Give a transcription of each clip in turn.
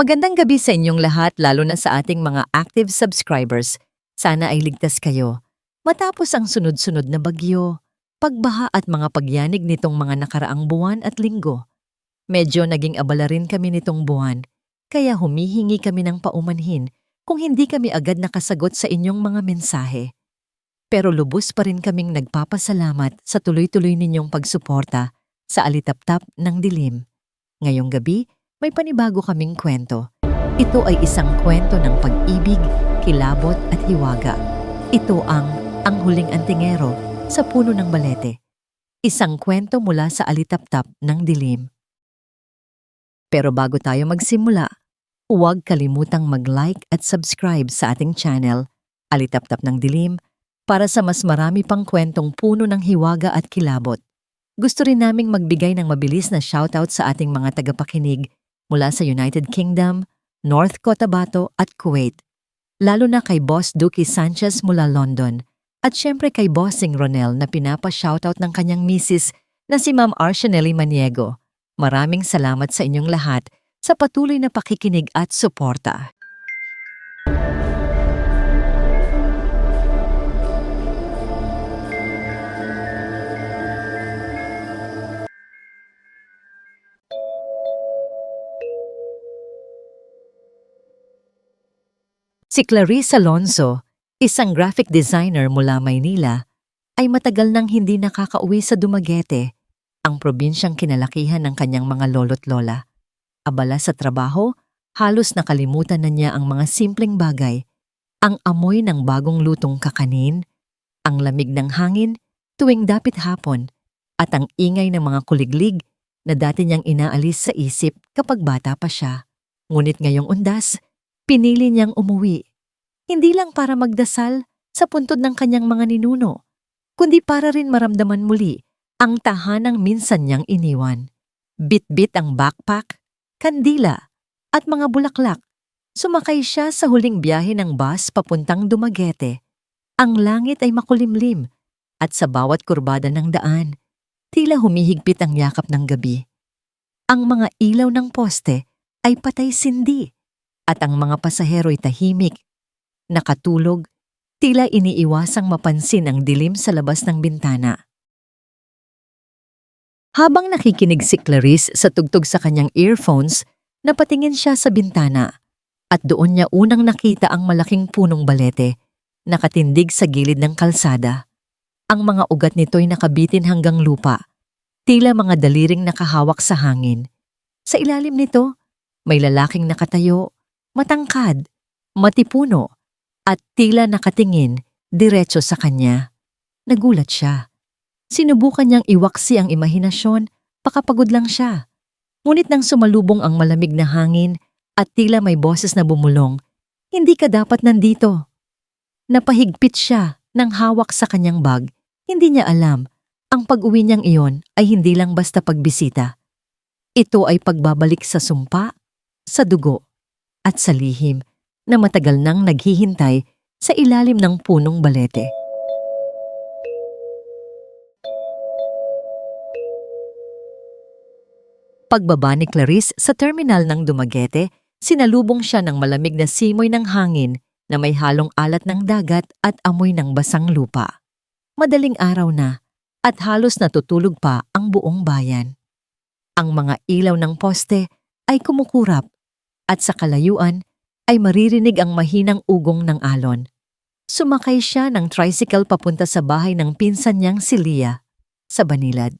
Magandang gabi sa inyong lahat, lalo na sa ating mga active subscribers. Sana ay ligtas kayo. Matapos ang sunod-sunod na bagyo, pagbaha at mga pagyanig nitong mga nakaraang buwan at linggo, medyo naging abala rin kami nitong buwan, kaya humihingi kami ng paumanhin kung hindi kami agad nakasagot sa inyong mga mensahe. Pero lubos pa rin kaming nagpapasalamat sa tuloy-tuloy ninyong pagsuporta sa alitaptap ng dilim. Ngayong gabi, may panibago kaming kwento. Ito ay isang kwento ng pag-ibig, kilabot at hiwaga. Ito ang Huling Antingero sa Puno ng Balete. Isang kwento mula sa alitaptap ng dilim. Pero bago tayo magsimula, huwag kalimutang mag-like at subscribe sa ating channel, Alitaptap ng Dilim, para sa mas marami pang kwentong puno ng hiwaga at kilabot. Gusto rin naming magbigay ng mabilis na shoutout sa ating mga tagapakinig mula sa United Kingdom, North Cotabato at Kuwait. Lalo na kay Boss Duki Sanchez mula London at syempre kay Bossing Ronel na pinapa-shoutout ng kanyang misis na si Ma'am Arsenelli Maniego. Maraming salamat sa inyong lahat sa patuloy na pakikinig at suporta. Si Clarice Alonso, isang graphic designer mula Maynila, ay matagal nang hindi nakakauwi sa Dumaguete, ang probinsyang kinalakihan ng kanyang mga lolo't lola. Abala sa trabaho, halos nakalimutan na niya ang mga simpleng bagay, ang amoy ng bagong lutong kakanin, ang lamig ng hangin tuwing dapit hapon, at ang ingay ng mga kuliglig na dati niyang inaalis sa isip kapag bata pa siya. Ngunit ngayong undas, pinili niyang umuwi. Hindi lang para magdasal sa puntod ng kanyang mga ninuno, kundi para rin maramdaman muli ang tahanang minsan niyang iniwan. Bit-bit ang backpack, kandila, at mga bulaklak. Sumakay siya sa huling biyahe ng bus papuntang Dumaguete. Ang langit ay makulimlim at sa bawat kurbada ng daan, tila humihigpit ang yakap ng gabi. Ang mga ilaw ng poste ay patay-sindi at ang mga pasahero'y tahimik, nakatulog, tila iniiwasang mapansin ang dilim sa labas ng bintana. Habang nakikinig si Clarice sa tugtog sa kanyang earphones, napatingin siya sa bintana at doon niya unang nakita ang malaking punong balete, nakatindig sa gilid ng kalsada. Ang mga ugat nito'y nakabitin hanggang lupa, tila mga daliring nakahawak sa hangin. Sa ilalim nito, may lalaking nakatayo, matangkad, matipuno, at tila nakatingin diretso sa kanya. Nagulat siya. Sinubukan niyang iwaksi ang imahinasyon, pakapagod lang siya. Ngunit nang sumalubong ang malamig na hangin at tila may boses na bumulong, hindi ka dapat nandito. Napahigpit siya ng hawak sa kanyang bag. Hindi niya alam, ang pag-uwi niyang iyon ay hindi lang basta pagbisita. Ito ay pagbabalik sa sumpa, sa dugo, at sa lihim na matagal nang naghihintay sa ilalim ng punong balete. Pagbaba ni Clarice sa terminal ng Dumaguete, sinalubong siya ng malamig na simoy ng hangin na may halong alat ng dagat at amoy ng basang lupa. Madaling araw na at halos natutulog pa ang buong bayan. Ang mga ilaw ng poste ay kumukurap at sa kalayuan ay maririnig ang mahinang ugong ng alon. Sumakay siya ng tricycle papunta sa bahay ng pinsan niyang si Leah sa Banilad.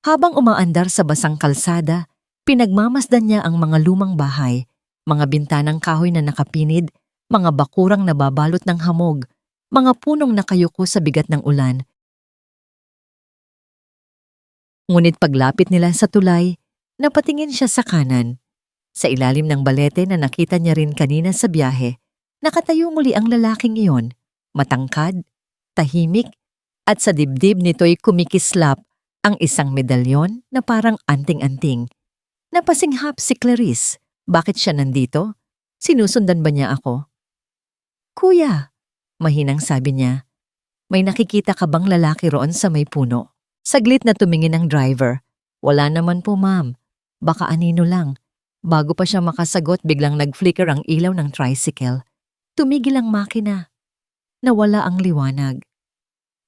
Habang umaandar sa basang kalsada, pinagmamasdan niya ang mga lumang bahay, mga bintanang kahoy na nakapinid, mga bakurang nababalot ng hamog, mga punong nakayuko sa bigat ng ulan. Ngunit paglapit nila sa tulay, napatingin siya sa kanan. Sa ilalim ng balete na nakita niya rin kanina sa biyahe, nakatayo muli ang lalaking iyon, matangkad, tahimik, at sa dibdib nito'y kumikislap ang isang medalyon na parang anting-anting. Napasinghap si Clarice. Bakit siya nandito? Sinusundan ba niya ako? Kuya, mahinang sabi niya, may nakikita ka bang lalaki roon sa may puno? Saglit na tumingin ang driver. Wala naman po, ma'am. Baka anino lang. Bago pa siya makasagot, biglang nag-flicker ang ilaw ng tricycle. Tumigil ang makina. Nawala ang liwanag.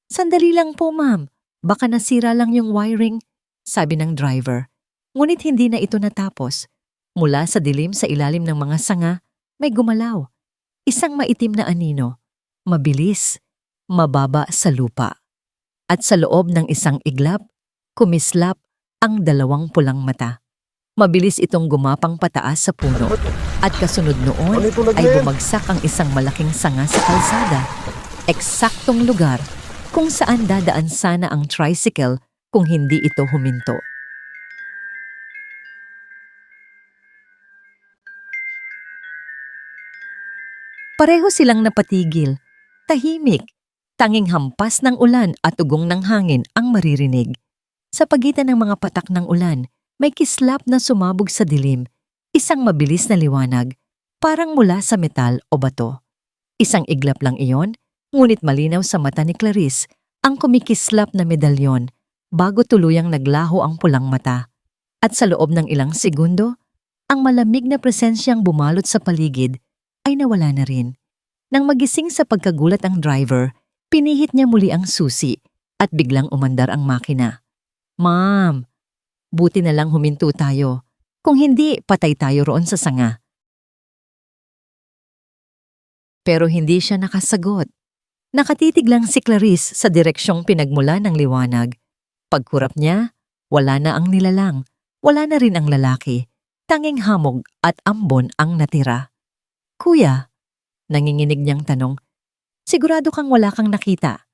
"Sandali lang po, ma'am. Baka nasira lang yung wiring," sabi ng driver. Ngunit hindi na ito natapos. Mula sa dilim sa ilalim ng mga sanga, may gumalaw. Isang maitim na anino. Mabilis, mababa sa lupa. At sa loob ng isang iglap, kumislap ang dalawang pulang mata. Mabilis itong gumapang pataas sa puno. At kasunod noon ay bumagsak ang isang malaking sanga sa kalsada. Eksaktong lugar kung saan dadaan sana ang tricycle kung hindi ito huminto. Pareho silang napatigil, tahimik, tanging hampas ng ulan at ugong ng hangin ang maririnig. Sa pagitan ng mga patak ng ulan, may kislap na sumabog sa dilim, isang mabilis na liwanag, parang mula sa metal o bato. Isang iglap lang iyon, ngunit malinaw sa mata ni Clarice ang kumikislap na medalyon bago tuluyang naglaho ang pulang mata. At sa loob ng ilang segundo, ang malamig na presensyang bumalot sa paligid ay nawala na rin. Nang magising sa pagkagulat ang driver, pinihit niya muli ang susi at biglang umandar ang makina. "Ma'am, buti na lang huminto tayo. Kung hindi, patay tayo roon sa sanga." Pero hindi siya nakasagot. Nakatitig lang si Clarice sa direksyong pinagmula ng liwanag. Pagkurap niya, wala na ang nilalang, wala na rin ang lalaki. Tanging hamog at ambon ang natira. "Kuya," nanginginig niyang tanong, "sigurado kang wala kang nakita?"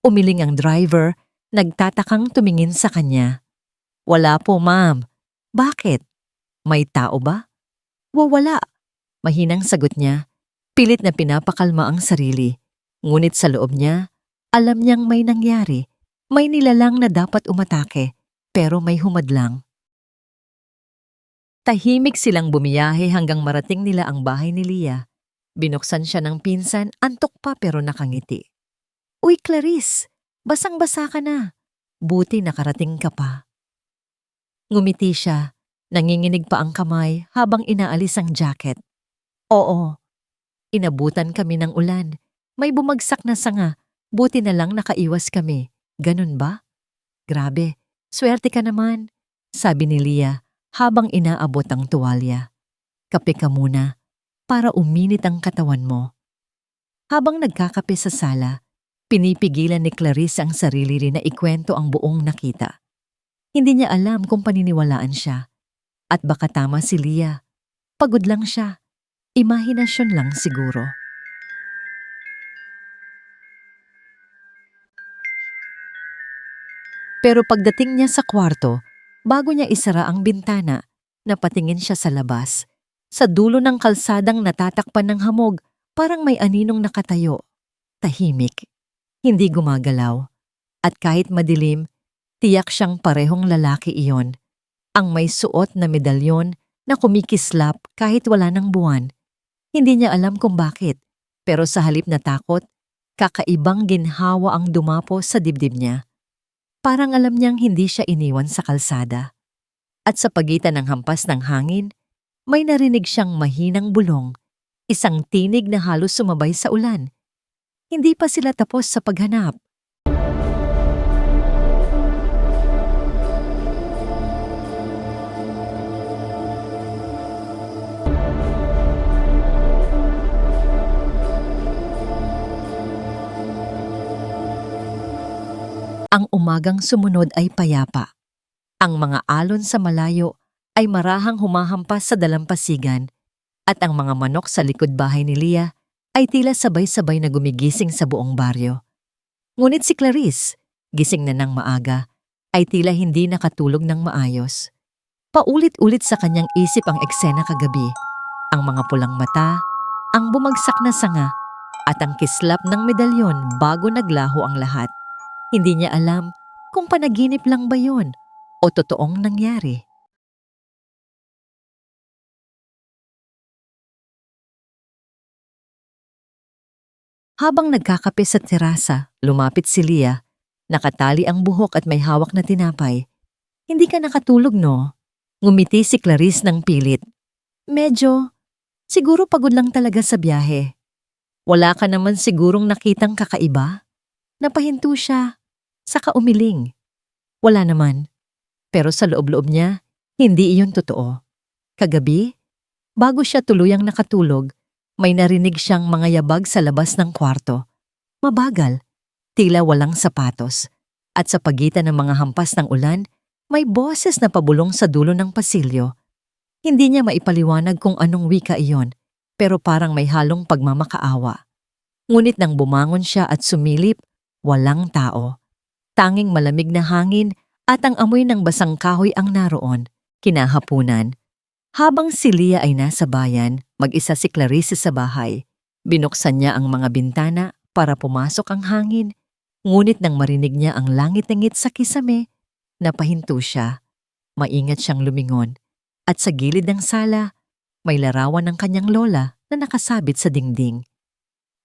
Umiling ang driver, nagtatakang tumingin sa kanya. "Wala po, ma'am." "Bakit? May tao ba?" "Wala." Mahinang sagot niya. Pilit na pinapakalma ang sarili. Ngunit sa loob niya, alam niyang may nangyari. May nilalang na dapat umatake, pero may humadlang. Tahimik silang bumiyahe hanggang marating nila ang bahay ni Leah. Binuksan siya ng pinsan, antok pa pero nakangiti. "Uy, Clarice, basang-basa ka na. Buti nakarating ka pa." Ngumiti siya, nanginginig pa ang kamay habang inaalis ang jacket. "Oo, inabutan kami ng ulan. May bumagsak na sanga, buti na lang nakaiwas kami. Ganun ba?" "Grabe, swerte ka naman," sabi ni Leah habang inaabot ang tuwalya. "Kape ka muna para uminit ang katawan mo." Habang nagkakape sa sala, pinipigilan ni Clarice ang sarili rin na ikwento ang buong nakita. Hindi niya alam kung paniniwalaan siya. At baka tama si Leah. Pagod lang siya. Imahinasyon lang siguro. Pero pagdating niya sa kwarto, bago niya isara ang bintana, napatingin siya sa labas. Sa dulo ng kalsadang natatakpan ng hamog, parang may aninong nakatayo. Tahimik, hindi gumagalaw. At kahit madilim, tiyak siyang parehong lalaki iyon. Ang may suot na medalyon na kumikislap kahit wala ng buwan. Hindi niya alam kung bakit, pero sa halip na takot, kakaibang ginhawa ang dumapo sa dibdib niya. Parang alam niyang hindi siya iniwan sa kalsada. At sa pagitan ng hampas ng hangin, may narinig siyang mahinang bulong, isang tinig na halos sumabay sa ulan. Hindi pa sila tapos sa paghanap. Ang umagang sumunod ay payapa. Ang mga alon sa malayo ay marahang humahampas sa dalampasigan at ang mga manok sa likod bahay ni Leah ay tila sabay-sabay na gumigising sa buong baryo. Ngunit si Clarice, gising na ng maaga, ay tila hindi nakatulog ng maayos. Paulit-ulit sa kanyang isip ang eksena kagabi, ang mga pulang mata, ang bumagsak na sanga, at ang kislap ng medalyon bago naglaho ang lahat. Hindi niya alam kung panaginip lang ba yon o totoong nangyari. Habang nagkakape sa terasa, lumapit si Leah. Nakatali ang buhok at may hawak na tinapay. "Hindi ka nakatulog, no?" Ngumiti si Clarice ng pilit. Medyo, siguro pagod lang talaga sa biyahe. Wala ka naman sigurong nakitang kakaiba? Napahinto siya, saka umiling. Wala naman. Pero sa loob-loob niya, hindi iyon totoo. Kagabi, bago siya tuluyang nakatulog, may narinig siyang mga yabag sa labas ng kwarto. Mabagal, tila walang sapatos. At sa pagitan ng mga hampas ng ulan, may boses na pabulong sa dulo ng pasilyo. Hindi niya maipaliwanag kung anong wika iyon, pero parang may halong pagmamakaawa. Ngunit nang bumangon siya at sumilip, walang tao. Tanging malamig na hangin at ang amoy ng basang kahoy ang naroon. Kinahapunan. Habang si Leah ay nasa bayan, mag-isa si Clarice sa bahay. Binuksan niya ang mga bintana para pumasok ang hangin. Ngunit nang marinig niya ang langit-ngit sa kisame, napahinto siya. Maingat siyang lumingon. At sa gilid ng sala, may larawan ng kanyang lola na nakasabit sa dingding.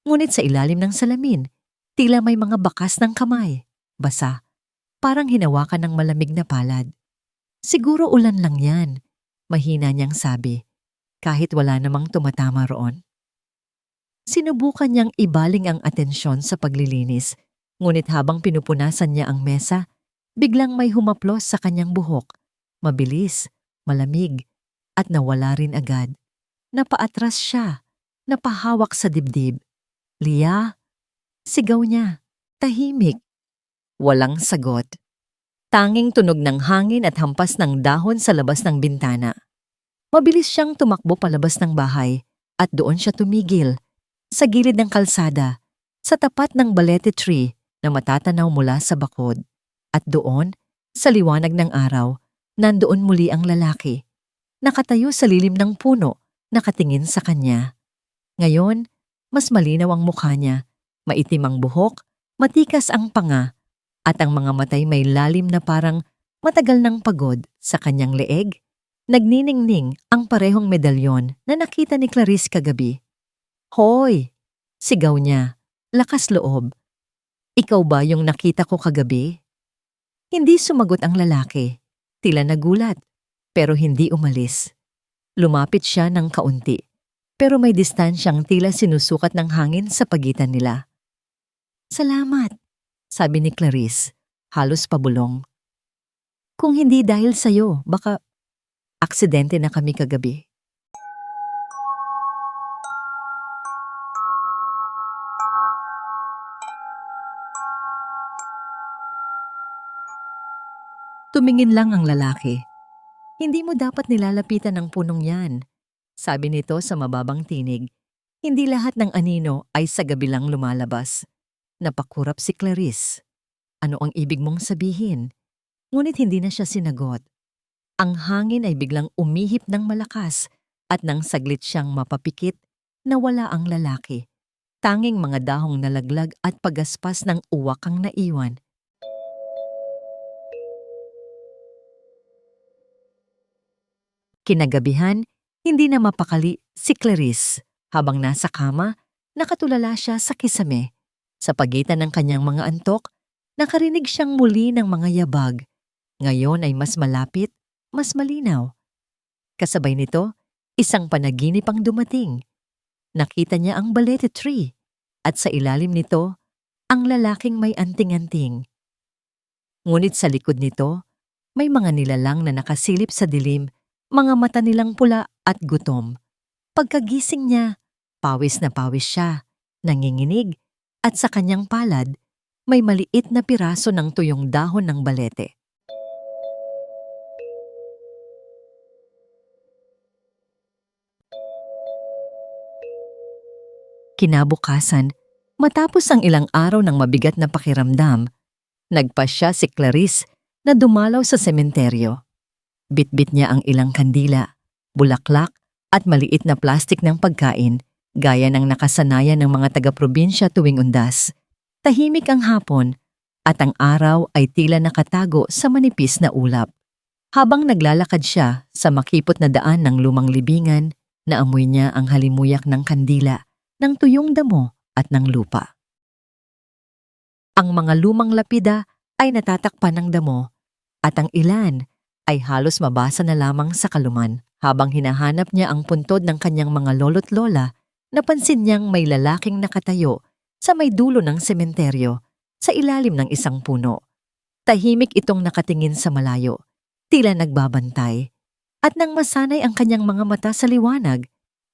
Ngunit sa ilalim ng salamin, tila may mga bakas ng kamay. Basa, parang hinawakan ng malamig na palad. Siguro ulan lang yan, mahina niyang sabi, kahit wala namang tumatama roon. Sinubukan niyang ibaling ang atensyon sa paglilinis, ngunit habang pinupunasan niya ang mesa, biglang may humaplos sa kanyang buhok. Mabilis, malamig, at nawala rin agad. Napaatras siya, napahawak sa dibdib. Leah, sigaw niya, tahimik. Walang sagot. Tanging tunog ng hangin at hampas ng dahon sa labas ng bintana. Mabilis siyang tumakbo palabas ng bahay at doon siya tumigil, sa gilid ng kalsada, sa tapat ng balete tree na matatanaw mula sa bakod. At doon, sa liwanag ng araw, nandoon muli ang lalaki. Nakatayo sa lilim ng puno, nakatingin sa kanya. Ngayon, mas malinaw ang mukha niya, maitim ang buhok, matikas ang panga, at ang mga matay may lalim na parang matagal ng pagod sa kanyang leeg. Nagniningning ang parehong medalyon na nakita ni Clarice kagabi. Hoy! Sigaw niya, lakas loob. Ikaw ba yung nakita ko kagabi? Hindi sumagot ang lalaki. Tila nagulat, pero hindi umalis. Lumapit siya ng kaunti, pero may distansyang tila sinusukat ng hangin sa pagitan nila. Salamat, sabi ni Clarice, halos pabulong. Kung hindi dahil sa'yo, baka aksidente na kami kagabi. Tumingin lang ang lalaki. Hindi mo dapat nilalapitan ang punong yan, sabi nito sa mababang tinig. Hindi lahat ng anino ay sa gabi lang lumalabas. Napakurap si Clarice. Ano ang ibig mong sabihin? Ngunit hindi na siya sinagot. Ang hangin ay biglang umihip ng malakas at nang saglit siyang mapapikit, nawala ang lalaki. Tanging mga dahong nalaglag at pagaspas ng uwak ang naiwan. Kinagabihan, hindi na mapakali si Clarice. Habang nasa kama, nakatulala siya sa kisame. Sa pagitan ng kanyang mga antok, nakarinig siyang muli ng mga yabag. Ngayon ay mas malapit, mas malinaw. Kasabay nito, isang panaginip ang dumating. Nakita niya ang balete tree at sa ilalim nito, ang lalaking may anting-anting. Ngunit sa likod nito, may mga nilalang na nakasilip sa dilim, mga mata nilang pula at gutom. Pagkagising niya, pawis na pawis siya, nanginginig, at sa kanyang palad, may maliit na piraso ng tuyong dahon ng balete. Kinabukasan, matapos ang ilang araw ng mabigat na pakiramdam, nagpasya si Clarice na dumalaw sa sementeryo. Bitbit niya ang ilang kandila, bulaklak at maliit na plastik ng pagkain, gaya ng nakasanayan ng mga taga-probinsya tuwing undas. Tahimik ang hapon at ang araw ay tila nakatago sa manipis na ulap. Habang naglalakad siya sa makipot na daan ng lumang libingan, naamoy niya ang halimuyak ng kandila, ng tuyong damo at ng lupa. Ang mga lumang lapida ay natatakpan ng damo at ang ilan ay halos mabasa na lamang sa kaluman. Habang hinahanap niya ang puntod ng kanyang mga lolo't lola, napansin niyang may lalaking nakatayo sa may dulo ng sementeryo sa ilalim ng isang puno. Tahimik itong nakatingin sa malayo, tila nagbabantay. At nang masanay ang kanyang mga mata sa liwanag,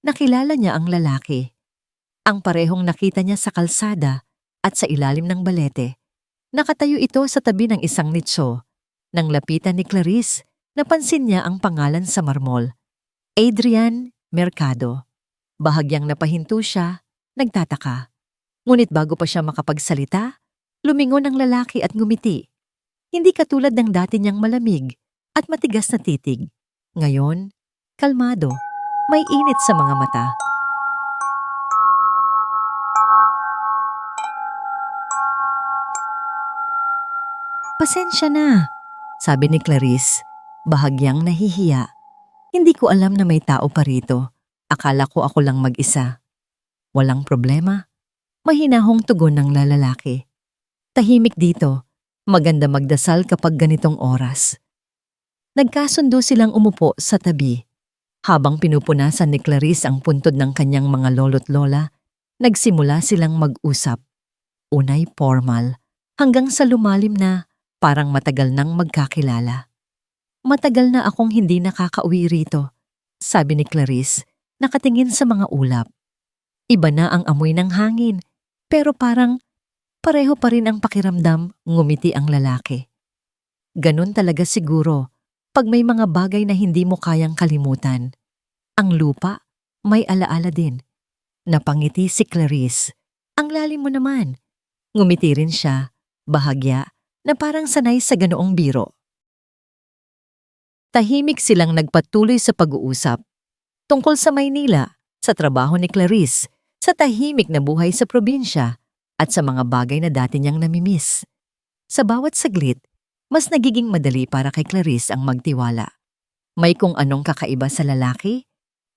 nakilala niya ang lalaki. Ang parehong nakita niya sa kalsada at sa ilalim ng balete. Nakatayo ito sa tabi ng isang nitso. Nang lapitan ni Clarice, napansin niya ang pangalan sa marmol. Adrian Mercado. Bahagyang napahinto siya, nagtataka. Ngunit bago pa siya makapagsalita, lumingon ang lalaki at ngumiti. Hindi katulad ng dati niyang malamig at matigas na titig. Ngayon, kalmado, may init sa mga mata. "Pasensya na," sabi ni Clarice, bahagyang nahihiya. "Hindi ko alam na may tao pa rito. Akala ko ako lang mag-isa." "Walang problema," mahinahong tugon ng lalaki. "Tahimik dito. Maganda magdasal kapag ganitong oras." Nagkasundo silang umupo sa tabi. Habang pinupunasan ni Clarice ang puntod ng kanyang mga lolo't lola, nagsimula silang mag-usap. Unay formal, hanggang sa lumalim na parang matagal nang magkakilala. "Matagal na akong hindi nakakauwi rito," sabi ni Clarice, nakatingin sa mga ulap. Iba na ang amoy ng hangin, pero parang pareho pa rin ang pakiramdam, ngumiti ang lalaki. "Ganun talaga siguro pag may mga bagay na hindi mo kayang kalimutan. Ang lupa, may alaala din." Napangiti si Clarice. "Ang lalim mo naman." Ngumiti rin siya, bahagya, na parang sanay sa ganoong biro. Tahimik silang nagpatuloy sa pag-uusap. Tungkol sa Maynila, sa trabaho ni Clarice, sa tahimik na buhay sa probinsya, at sa mga bagay na dati niyang namimiss. Sa bawat saglit, mas nagiging madali para kay Clarice ang magtiwala. May kung anong kakaiba sa lalaki,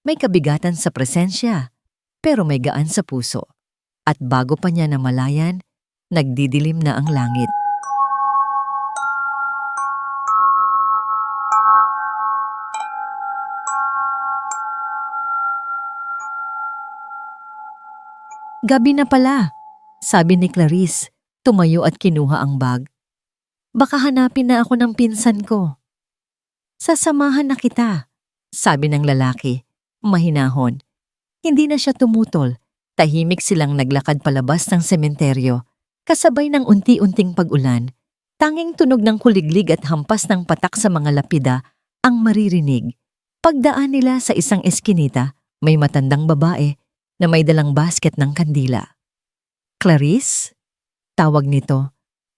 may kabigatan sa presensya, pero may gaan sa puso. At bago pa niya namalayan, nagdidilim na ang langit. "Gabi na pala," sabi ni Clarice, tumayo at kinuha ang bag. "Baka hanapin na ako ng pinsan ko." "Sasamahan na kita," sabi ng lalaki, mahinahon. Hindi na siya tumutol. Tahimik silang naglakad palabas ng sementeryo, kasabay ng unti-unting pag-ulan. Tanging tunog ng kuliglig at hampas ng patak sa mga lapida ang maririnig. Pagdaan nila sa isang eskinita, may matandang babae na may dalang basket ng kandila. "Clarice?" tawag nito.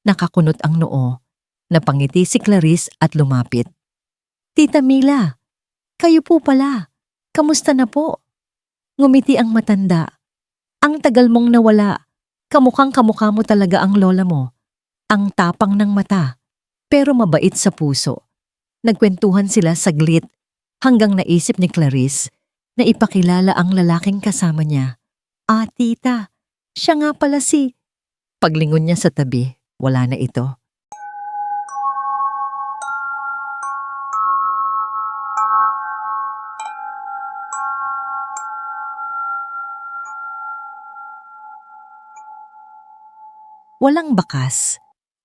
Nakakunot ang noo. Napangiti si Clarice at lumapit. "Tita Mila, kayo po pala. Kamusta na po?" Ngumiti ang matanda. "Ang tagal mong nawala. Kamukhang kamukha mo talaga ang lola mo. Ang tapang ng mata, pero mabait sa puso." Nagkwentuhan sila saglit hanggang naisip ni Clarice na ipakilala ang lalaking kasama niya. "Ah, tita, siya nga pala si..." Paglingon niya sa tabi, wala na ito. Walang bakas.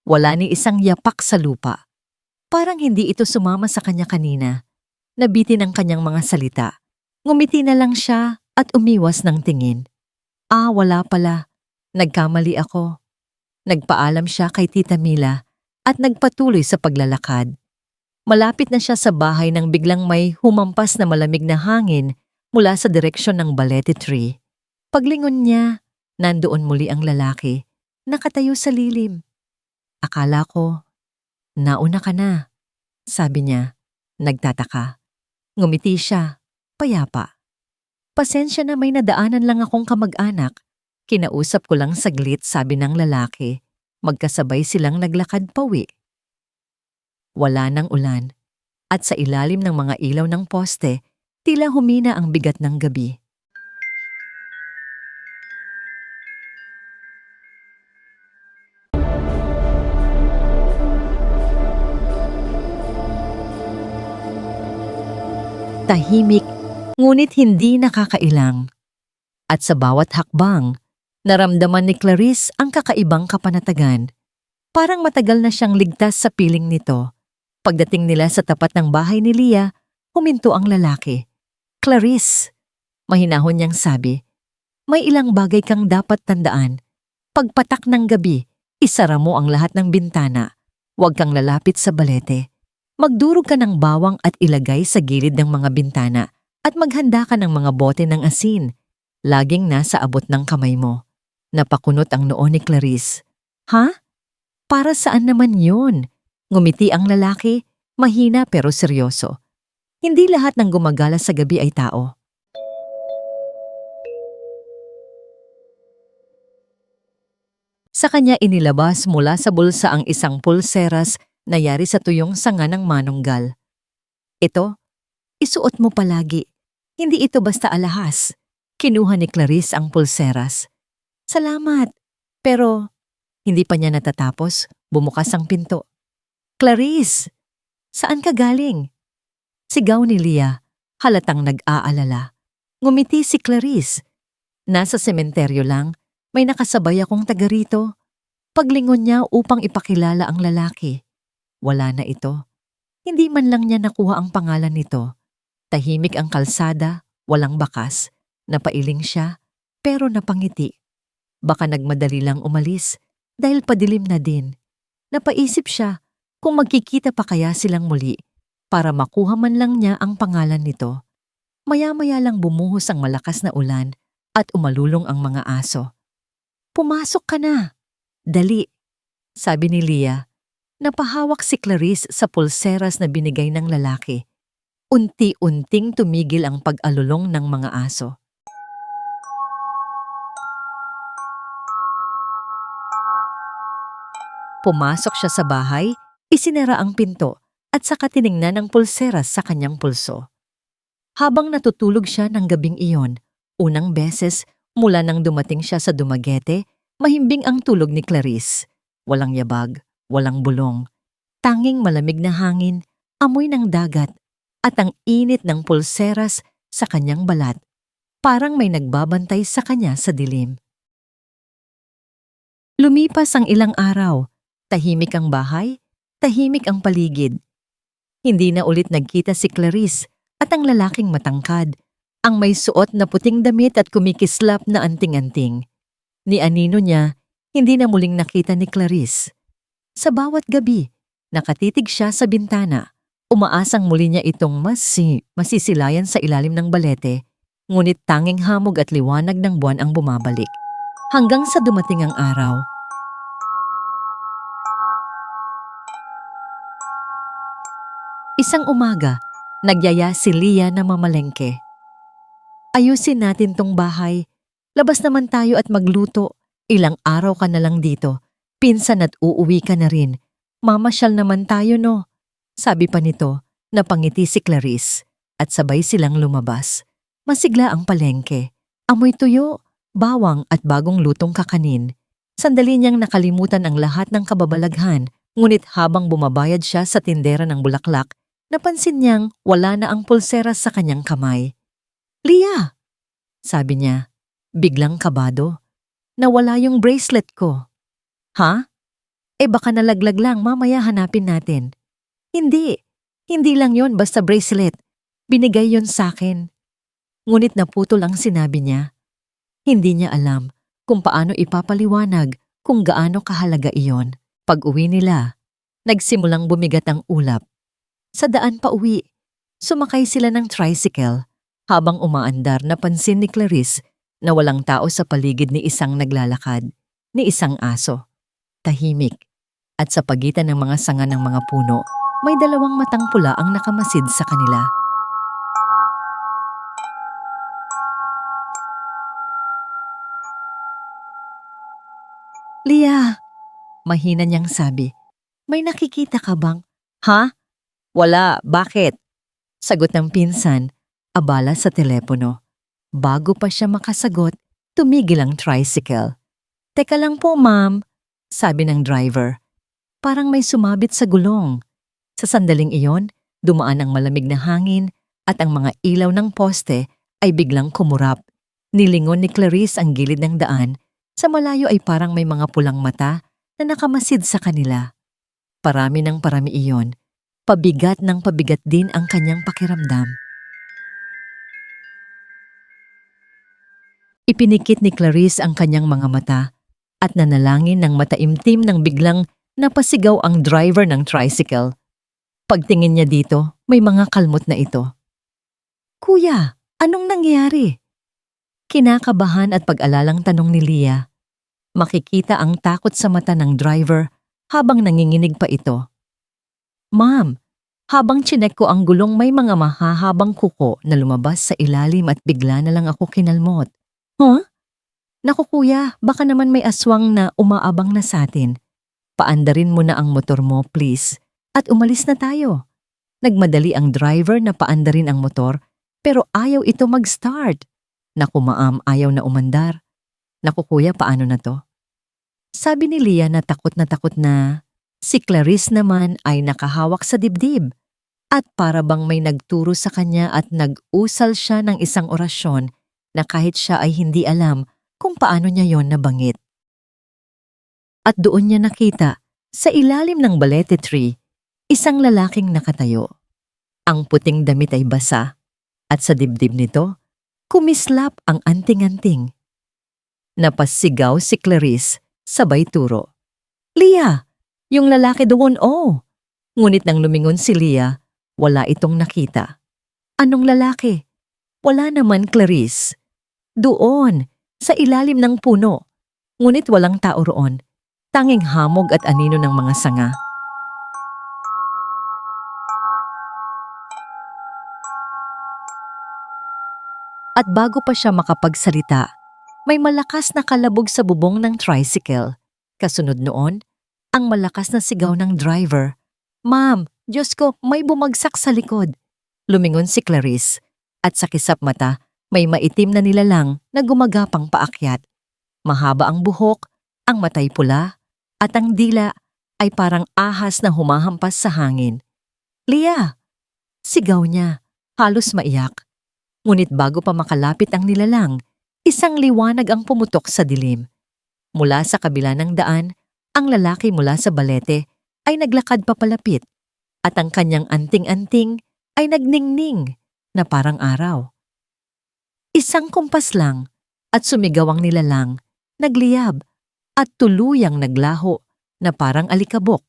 Wala ni isang yapak sa lupa. Parang hindi ito sumama sa kanya kanina. Nabitin ang kanyang mga salita. Ngumiti na lang siya at umiwas ng tingin. "Ah, wala pala. Nagkamali ako." Nagpaalam siya kay Tita Mila at nagpatuloy sa paglalakad. Malapit na siya sa bahay nang biglang may humampas na malamig na hangin mula sa direksyon ng balete tree. Paglingon niya, nandoon muli ang lalaki, nakatayo sa lilim. "Akala ko, nauna ka na," sabi niya, nagtataka. Ngumiti siya, payapa. "Pasensya na, may nadaanan lang akong kamag-anak. Kinausap ko lang saglit," sabi ng lalaki. Magkasabay silang naglakad pauwi. Wala nang ulan, at sa ilalim ng mga ilaw ng poste, tila humina ang bigat ng gabi. tahimik, ngunit hindi nakakailang. At sa bawat hakbang, naramdaman ni Clarice ang kakaibang kapanatagan. Parang matagal na siyang ligtas sa piling nito. Pagdating nila sa tapat ng bahay ni Leah, huminto ang lalaki. "Clarice," mahinahon niyang sabi, "may ilang bagay kang dapat tandaan. Pagpatak ng gabi, isara mo ang lahat ng bintana. Huwag kang lalapit sa balete. Magdurog ka ng bawang at ilagay sa gilid ng mga bintana at maghanda ka ng mga bote ng asin. Laging nasa abot ng kamay mo." Napakunot ang noo ni Clarice. "Ha? Para saan naman yun?" Ngumiti ang lalaki, mahina pero seryoso. "Hindi lahat ng gumagala sa gabi ay tao." Sa kanya inilabas mula sa bulsa ang isang pulseras na yari sa tuyong sanga ng manunggal. "Ito, isuot mo palagi. Hindi ito basta alahas." Kinuha ni Clarice ang pulseras. "Salamat." Pero hindi pa niya natatapos, bumukas ang pinto. "Clarice, saan ka galing?" Sigaw ni Leah, halatang nag-aalala. Ngumiti si Clarice. "Nasa sementeryo lang, may nakasabay akong taga rito." Paglingon niya upang ipakilala ang lalaki. Wala na ito. Hindi man lang niya nakuha ang pangalan nito. Tahimik ang kalsada, walang bakas. Napailing siya, pero napangiti. Baka nagmadali lang umalis dahil padilim na din. Napaisip siya kung magkikita pa kaya silang muli para makuha man lang niya ang pangalan nito. Maya-maya lang bumuhos ang malakas na ulan at umalulong ang mga aso. "Pumasok ka na. Dali," sabi ni Leah. Napahawak si Clarice sa pulseras na binigay ng lalaki. Unti-unting tumigil ang pag-alulong ng mga aso. Pumasok siya sa bahay, isinara ang pinto at saka tiningnan ang pulseras sa kanyang pulso. Habang natutulog siya ng gabing iyon, unang beses mula nang dumating siya sa Dumaguete, mahimbing ang tulog ni Clarice. Walang yabag, walang bulong. Tanging malamig na hangin, amoy ng dagat, at ang init ng pulseras sa kanyang balat. Parang may nagbabantay sa kanya sa dilim. Lumipas ang ilang araw. Tahimik ang bahay, tahimik ang paligid. Hindi na ulit nagkita si Clarice at ang lalaking matangkad, ang may suot na puting damit at kumikislap na anting-anting. Ni anino niya, hindi na muling nakita ni Clarice. Sa bawat gabi, nakatitig siya sa bintana. Umaasang muli niya itong masisilayan sa ilalim ng balete, ngunit tanging hamog at liwanag ng buwan ang bumabalik. Hanggang sa dumating ang araw. Isang umaga, nagyaya si Leah na mamalengke. "Ayusin natin tong bahay. Labas naman tayo at magluto. Ilang araw ka na lang dito. Pinsan at uuwi ka na rin. Mamasyal naman tayo, no?" Sabi pa nito, napangiti si Clarice at sabay silang lumabas. Masigla ang palengke. Amoy tuyo, bawang at bagong lutong kakanin. Sandali niyang nakalimutan ang lahat ng kababalaghan, ngunit habang bumabayad siya sa tindera ng bulaklak, napansin niyang wala na ang pulseras sa kanyang kamay. "Leah!" sabi niya, biglang kabado. "Nawala yung bracelet ko." "Ha? Baka nalaglag lang, mamaya hanapin natin." Hindi lang yon basta bracelet. Binigay yon sakin." Ngunit naputol ang sinabi niya. Hindi niya alam kung paano ipapaliwanag kung gaano kahalaga iyon. Pag-uwi nila, nagsimulang bumigat ang ulap. Sa daan pa uwi, sumakay sila ng tricycle. Habang umaandar, napansin ni Clarice na walang tao sa paligid ni isang naglalakad, ni isang aso. Tahimik, at sa pagitan ng mga sanga ng mga puno, may dalawang matang pula ang nakamasid sa kanila. "Leah!" mahina niyang sabi. "May nakikita ka bang?" "Ha? Wala, bakit?" sagot ng pinsan, abala sa telepono. Bago pa siya makasagot, tumigil ang tricycle. "Teka lang po, ma'am," sabi ng driver. Parang may sumabit sa gulong. Sa sandaling iyon, dumaan ang malamig na hangin at ang mga ilaw ng poste ay biglang kumurap. Nilingon ni Clarice ang gilid ng daan. Sa malayo ay parang may mga pulang mata na nakamasid sa kanila. Parami ng parami iyon. Pabigat ng pabigat din ang kanyang pakiramdam. Ipinikit ni Clarice ang kanyang mga mata at nanalangin ng mataimtim nang biglang napasigaw ang driver ng tricycle. Pagtingin niya dito, may mga kalmot na ito. "Kuya, anong nangyari?" Kinakabahan at pag-alalang tanong ni Leah. Makikita ang takot sa mata ng driver habang nanginginig pa ito. "Ma'am, habang chinek ko ang gulong may mga mahahabang kuko na lumabas sa ilalim at bigla na lang ako kinalmot." "Huh? Naku kuya, baka naman may aswang na umaabang na sa atin. Paandarin mo na ang motor mo, please, at umalis na tayo." Nagmadali ang driver na paandarin ang motor pero ayaw ito mag-start. "Naku ma'am, ayaw na umandar." "Naku kuya, paano na to?" Sabi ni Leah na takot na takot na. Si Clarice naman ay nakahawak sa dibdib at para bang may nagturo sa kanya at nag-usal siya ng isang orasyon na kahit siya ay hindi alam kung paano niya yon nabanggit. At doon niya nakita, sa ilalim ng balete tree, isang lalaking nakatayo. Ang puting damit ay basa at sa dibdib nito, kumislap ang anting-anting. Napasigaw si Clarice, sabay turo. "Leah, yung lalaki doon, oh." Ngunit nang lumingon si Leah, wala itong nakita. "Anong lalaki?" "Wala naman, Clarice. Doon, sa ilalim ng puno. Ngunit walang tao roon. Tanging hamog at anino ng mga sanga." At bago pa siya makapagsalita, may malakas na kalabog sa bubong ng tricycle. Kasunod noon, ang malakas na sigaw ng driver. "Ma'am, Diyos ko, may bumagsak sa likod." Lumingon si Clarice at sa kisap mata may maitim na nilalang na gumagapang paakyat. Mahaba ang buhok, ang matay pula, at ang dila ay parang ahas na humahampas sa hangin. "Leah!" Sigaw niya, halos maiyak. Ngunit bago pa makalapit ang nilalang, isang liwanag ang pumutok sa dilim. Mula sa kabila ng daan, ang lalaki mula sa balete ay naglakad papalapit at ang kanyang anting-anting ay nagningning na parang araw. Isang kumpas lang at sumigaw ang nilalang, nagliyab at tuluyang naglaho na parang alikabok.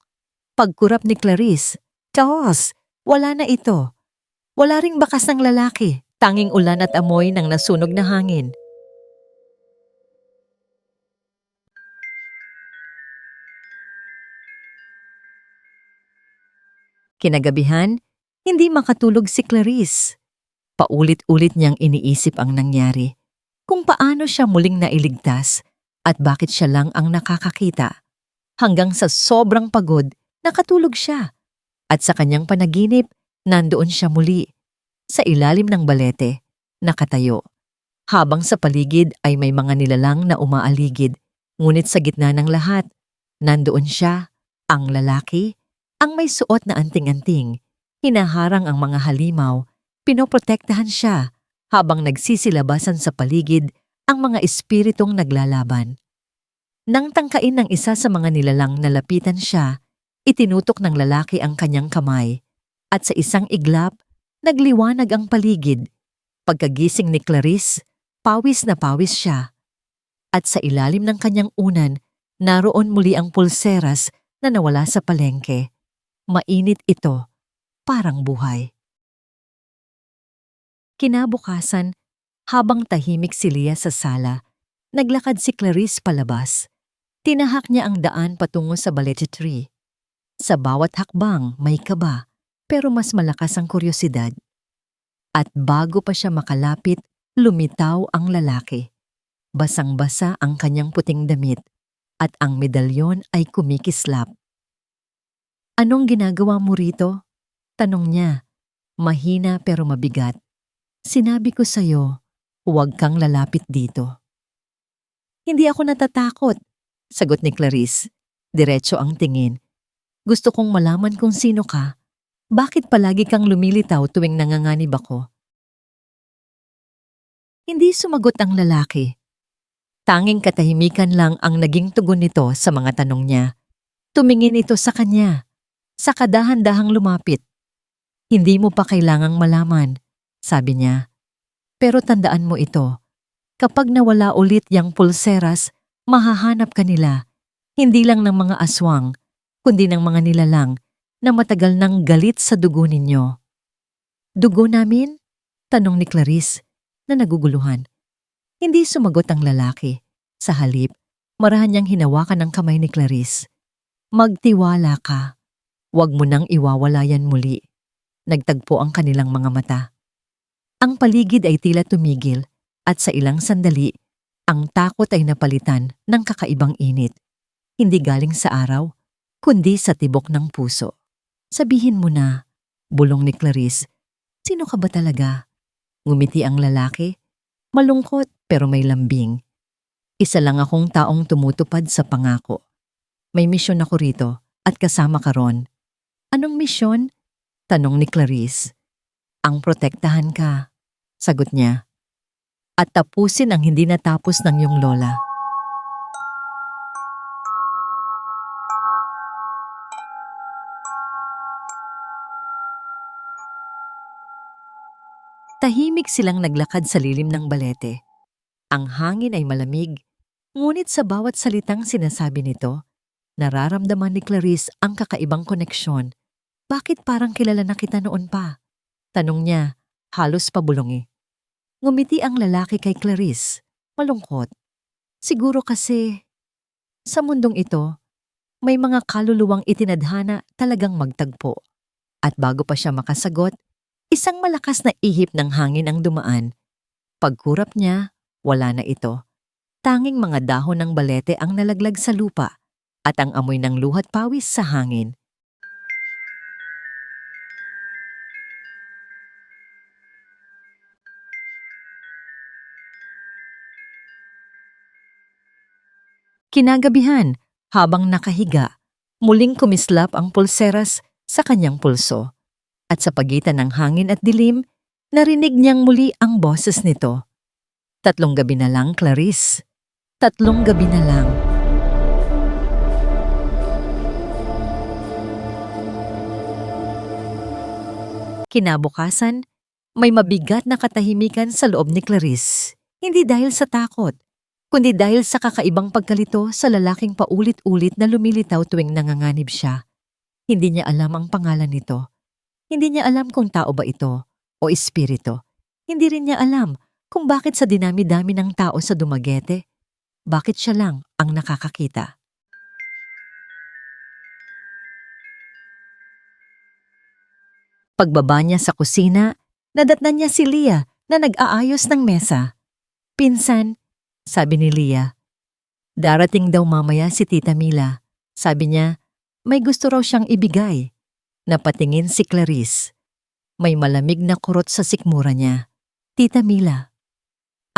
Pagkurap ni Clarice, "Diyos, wala na ito." Wala ring bakas ng lalaki, tanging ulan at amoy ng nasunog na hangin. Kinagabihan, hindi makatulog si Clarice. Paulit-ulit niyang iniisip ang nangyari, kung paano siya muling nailigtas at bakit siya lang ang nakakakita. Hanggang sa sobrang pagod, nakatulog siya. At sa kanyang panaginip, nandoon siya muli, sa ilalim ng balete, nakatayo. Habang sa paligid ay may mga nilalang na umaaligid, ngunit sa gitna ng lahat, nandoon siya, ang lalaki, ang may suot na anting-anting, hinaharang ang mga halimaw, pinoprotektahan siya, habang nagsisilabasan sa paligid ang mga espiritong naglalaban. Nang tangkain ng isa sa mga nilalang na lapitan siya, itinutok ng lalaki ang kanyang kamay, at sa isang iglap, nagliwanag ang paligid. Pagkagising ni Clarice, pawis na pawis siya. At sa ilalim ng kanyang unan, naroon muli ang pulseras na nawala sa palengke. Mainit ito, parang buhay. Kinabukasan, habang tahimik si Leah sa sala, naglakad si Clarice palabas. Tinahak niya ang daan patungo sa balete tree. Sa bawat hakbang may kaba, pero mas malakas ang kuryosidad. At bago pa siya makalapit, lumitaw ang lalaki. Basang-basa ang kanyang puting damit at ang medalyon ay kumikislap. "Anong ginagawa mo rito?" tanong niya, mahina pero mabigat. "Sinabi ko sa'yo, huwag kang lalapit dito." "Hindi ako natatakot," sagot ni Clarice. Diretso ang tingin. "Gusto kong malaman kung sino ka Bakit palagi kang lumilitaw tuwing nanganganib ako? Hindi sumagot ang lalaki. Tanging katahimikan lang ang naging tugon nito sa mga tanong niya. Tumingin ito sa kanya. Sa kadahan-dahang lumapit. Hindi mo pa kailangang malaman, sabi niya. Pero tandaan mo ito. Kapag nawala ulit yang pulseras, mahahanap ka nila. Hindi lang ng mga aswang, kundi ng mga nilalang na matagal nang galit sa dugo ninyo. Dugo namin? Tanong ni Clarice na naguguluhan. Hindi sumagot ang lalaki. Sa halip, marahan niyang hinawakan ang kamay ni Clarice. Magtiwala ka. Huwag mo nang iwawala yan muli. Nagtagpo ang kanilang mga mata. Ang paligid ay tila tumigil at sa ilang sandali, ang takot ay napalitan ng kakaibang init. Hindi galing sa araw, kundi sa tibok ng puso. Sabihin mo na, bulong ni Clarice, sino ka ba talaga? Ngumiti ang lalaki, malungkot pero may lambing. Isa lang akong taong tumutupad sa pangako. May misyon ako rito at kasama ka ron. Anong misyon? Tanong ni Clarice. Ang protektahan ka, sagot niya. At tapusin ang hindi natapos ng iyong lola. Tahimik silang naglakad sa lilim ng balete. Ang hangin ay malamig, ngunit sa bawat salitang sinasabi nito, nararamdaman ni Clarice ang kakaibang koneksyon. Bakit parang kilala na kita noon pa? Tanong niya, halos pabulongi. Ngumiti ang lalaki kay Clarice, malungkot. Siguro kasi, sa mundong ito, may mga kaluluwang itinadhana talagang magtagpo. At bago pa siya makasagot, isang malakas na ihip ng hangin ang dumaan. Pagkurap niya, wala na ito. Tanging mga dahon ng balete ang nalaglag sa lupa at ang amoy ng luhat pawis sa hangin. Kinagabihan, habang nakahiga, muling kumislap ang pulseras sa kanyang pulso. At sa pagitan ng hangin at dilim, narinig niyang muli ang boses nito. 3 gabi na lang, Clarice. 3 gabi na lang. Kinabukasan, may mabigat na katahimikan sa loob ni Clarice. Hindi dahil sa takot, kundi dahil sa kakaibang pagkalito sa lalaking paulit-ulit na lumilitaw tuwing nanganganib siya. Hindi niya alam ang pangalan nito. Hindi niya alam kung tao ba ito o espiritu. Hindi rin niya alam kung bakit sa dinami-dami ng tao sa Dumaguete, bakit siya lang ang nakakakita. Pagbaba niya sa kusina, nadatnan niya si Leah na nag-aayos ng mesa. Pinsan, sabi ni Leah. Darating daw mamaya si Tita Mila. Sabi niya, may gusto raw siyang ibigay. Napatingin si Clarice. May malamig na kurot sa sikmura niya. Tita Mila.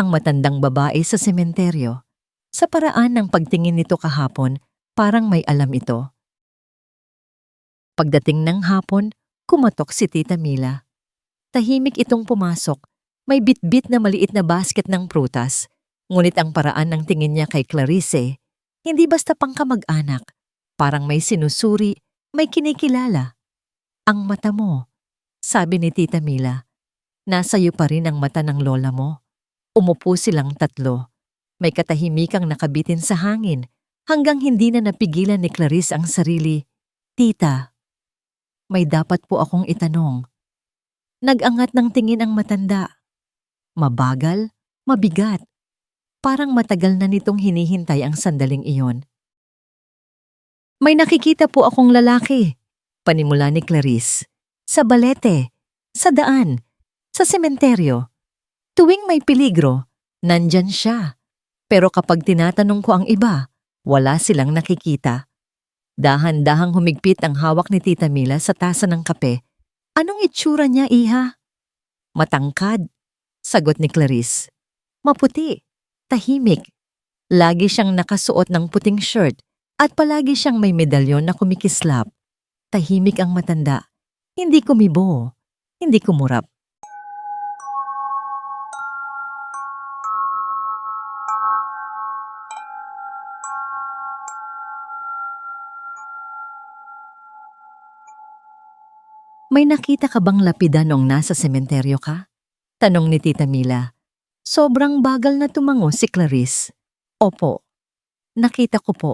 Ang matandang babae sa sementeryo. Sa paraan ng pagtingin nito kahapon, parang may alam ito. Pagdating ng hapon, kumatok si Tita Mila. Tahimik itong pumasok. May bitbit na maliit na basket ng prutas. Ngunit ang paraan ng tingin niya kay Clarice, hindi basta pangkamag-anak. Parang may sinusuri, may kinikilala. Ang mata mo, sabi ni Tita Mila. Nasa iyo pa rin ang mata ng lola mo. Umupo silang 3. May katahimikang nakabitin sa hangin hanggang hindi na napigilan ni Clarice ang sarili. Tita, may dapat po akong itanong. Nag-angat ng tingin ang matanda. Mabagal, mabigat. Parang matagal na nitong hinihintay ang sandaling iyon. May nakikita po akong lalaki, panimula ni Clarice. Sa balete, sa daan, sa sementeryo. Tuwing may peligro, nandyan siya. Pero kapag tinatanong ko ang iba, wala silang nakikita. Dahan-dahang humigpit ang hawak ni Tita Mila sa tasa ng kape. Anong itsura niya, iha? Matangkad, sagot ni Clarice. Maputi, tahimik. Lagi siyang nakasuot ng puting shirt at palagi siyang may medalyon na kumikislap. Tahimik ang matanda. Hindi kumibo, hindi kumurap. May nakita ka bang lapida noong nasa sementeryo ka? Tanong ni Tita Mila. Sobrang bagal na tumango si Clarice. Opo, nakita ko po.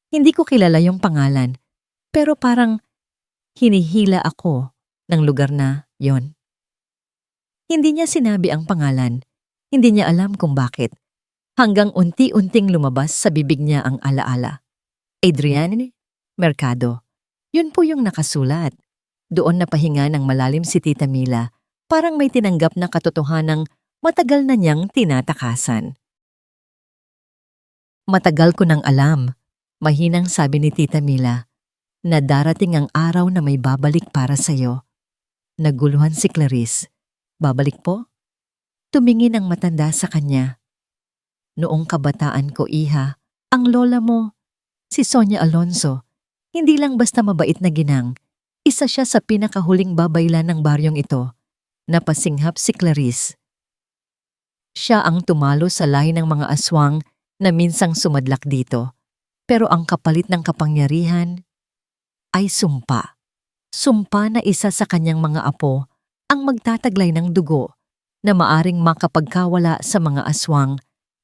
Hindi ko kilala yung pangalan, pero parang hinihila ako ng lugar na yon. Hindi niya sinabi ang pangalan, hindi niya alam kung bakit. Hanggang unti-unting lumabas sa bibig niya ang alaala. Adrienne Mercado. Yun po yung nakasulat. Doon napahinga ng malalim si Tita Mila, parang may tinanggap na katotohanang matagal na niyang tinatakasan. Matagal ko nang alam, mahinang sabi ni Tita Mila, na darating ang araw na may babalik para sa'yo. Naguluhan si Clarice. Babalik po? Tumingin ang matanda sa kanya. Noong kabataan ko, iha, ang lola mo, si Sonia Alonso, hindi lang basta mabait na ginang, isa siya sa pinakahuling babaylan ng baryong ito. Napasinghap si Clarice. Siya ang tumalo sa lahi ng mga aswang na minsang sumadlak dito. Pero ang kapalit ng kapangyarihan ay sumpa. Sumpa na isa sa kanyang mga apo ang magtataglay ng dugo na maaring makapagkawala sa mga aswang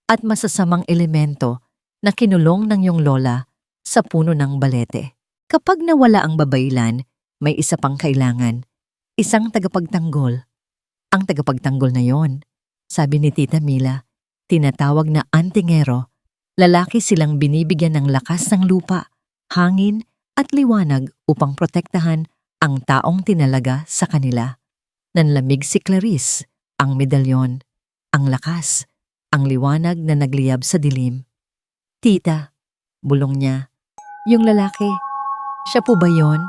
at masasamang elemento na kinulong ng iyong lola sa puno ng balete. Kapag nawala ang babaylan, may isa pang kailangan, isang tagapagtanggol. Ang tagapagtanggol na yon, sabi ni Tita Mila, tinatawag na antingero. Lalaki silang binibigyan ng lakas ng lupa, hangin at liwanag upang protektahan ang taong tinalaga sa kanila. Nanlamig si Clarice, ang medalyon, ang lakas, ang liwanag na nagliyab sa dilim. Tita, bulong niya, yung lalaki, siya po ba yon?